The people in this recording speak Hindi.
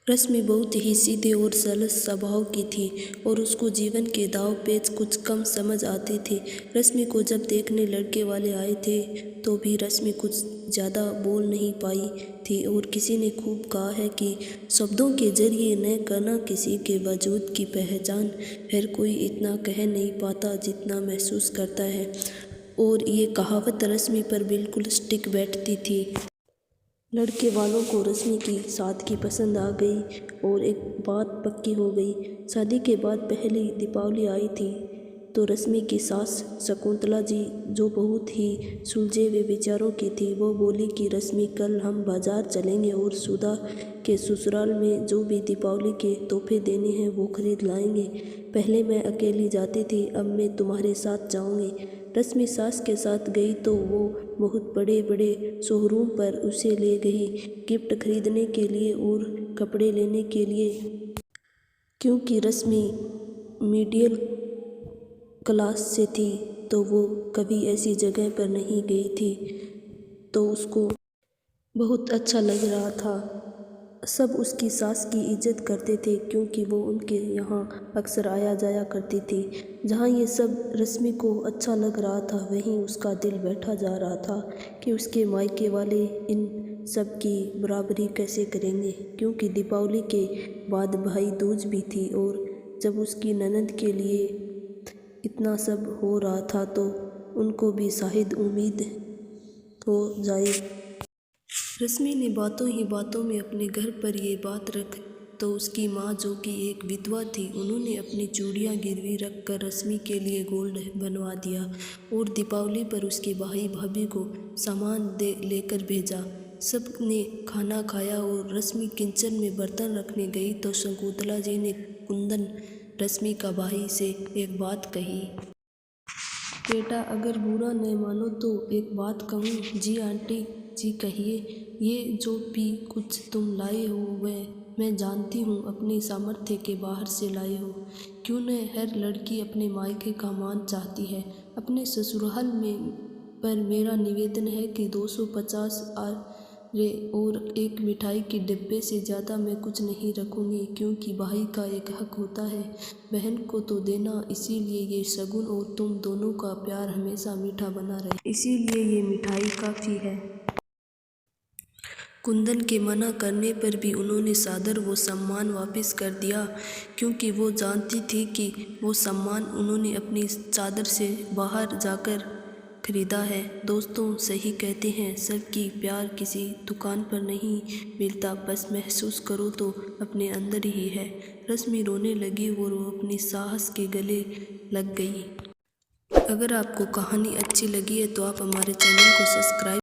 रश्मि बहुत ही सीधे और सरल स्वभाव की थी और उसको जीवन के दांव पेच कुछ कम समझ आते थे। रश्मि को जब देखने लड़के वाले आए थे तो भी रश्मि कुछ ज़्यादा बोल नहीं पाई थी और किसी ने खूब कहा है कि शब्दों के जरिए न करना किसी के वजूद की पहचान। हर कोई इतना कह नहीं पाता जितना महसूस करता है, और ये कहावत रश्मि पर बिल्कुल स्टिक बैठती थी। लड़के वालों को रश्मि की सादगी पसंद आ गई और एक बात पक्की हो गई। शादी के बाद पहली दीपावली आई थी तो रश्मि की सास शकुंतला जी, जो बहुत ही सुलझे हुए विचारों की थी, वो बोली कि रश्मि कल हम बाजार चलेंगे और सुधा के ससुराल में जो भी दीपावली के तोहफे देने हैं वो खरीद लाएंगे। पहले मैं अकेली जाती थी, अब मैं तुम्हारे साथ जाऊंगी। रश्मि सास के साथ गई तो वो बहुत बड़े बड़े शोरूम पर उसे ले गई गिफ्ट खरीदने के लिए और कपड़े लेने के लिए, क्योंकि रश्मि मिडिल क्लास से थी तो वो कभी ऐसी जगह पर नहीं गई थी, तो उसको बहुत अच्छा लग रहा था। सब उसकी सास की इज्जत करते थे क्योंकि वो उनके यहाँ अक्सर आया जाया करती थी। जहाँ ये सब रश्मि को अच्छा लग रहा था, वहीं उसका दिल बैठा जा रहा था कि उसके मायके वाले इन सब की बराबरी कैसे करेंगे, क्योंकि दीपावली के बाद भाई दूज भी थी और जब उसकी ननद के लिए इतना सब हो रहा था तो उनको भी शायद उम्मीद हो जाए। रश्मि ने बातों ही बातों में अपने घर पर ये बात रख तो उसकी माँ, जो कि एक विधवा थी, उन्होंने अपनी चूड़ियाँ गिरवी रख कर रश्मि के लिए गोल्ड बनवा दिया और दीपावली पर उसके भाई भाभी को सामान दे लेकर भेजा। सब ने खाना खाया और रश्मि किचन में बर्तन रखने गई तो शकुंतला जी ने कुंदन, रश्मि का भाई, से एक बात कही। बेटा, अगर बुरा न मानो तो एक बात कहूँ? जी आंटी जी कहिए। ये जो भी कुछ तुम लाए हो वह मैं जानती हूँ अपने सामर्थ्य के बाहर से लाए हो। क्यों न हर लड़की अपने मायके का मान चाहती है। अपने ससुराल में पर मेरा निवेदन है कि 250 और एक मिठाई के डिब्बे से ज़्यादा मैं कुछ नहीं रखूँगी, क्योंकि भाई का एक हक होता है बहन को तो देना, इसीलिए ये शगुन और तुम दोनों का प्यार हमेशा मीठा बना रहे, इसीलिए ये मिठाई काफ़ी है। कुंदन के मना करने पर भी उन्होंने सादर वो सम्मान वापस कर दिया, क्योंकि वो जानती थी कि वो सम्मान उन्होंने अपनी चादर से बाहर जाकर खरीदा है। दोस्तों, सही कहते हैं सबकी प्यार किसी दुकान पर नहीं मिलता, बस महसूस करो तो अपने अंदर ही है। रश्मि रोने लगी और वो अपनी साहस के गले लग गई। अगर आपको कहानी अच्छी लगी है तो आप हमारे चैनल को सब्सक्राइब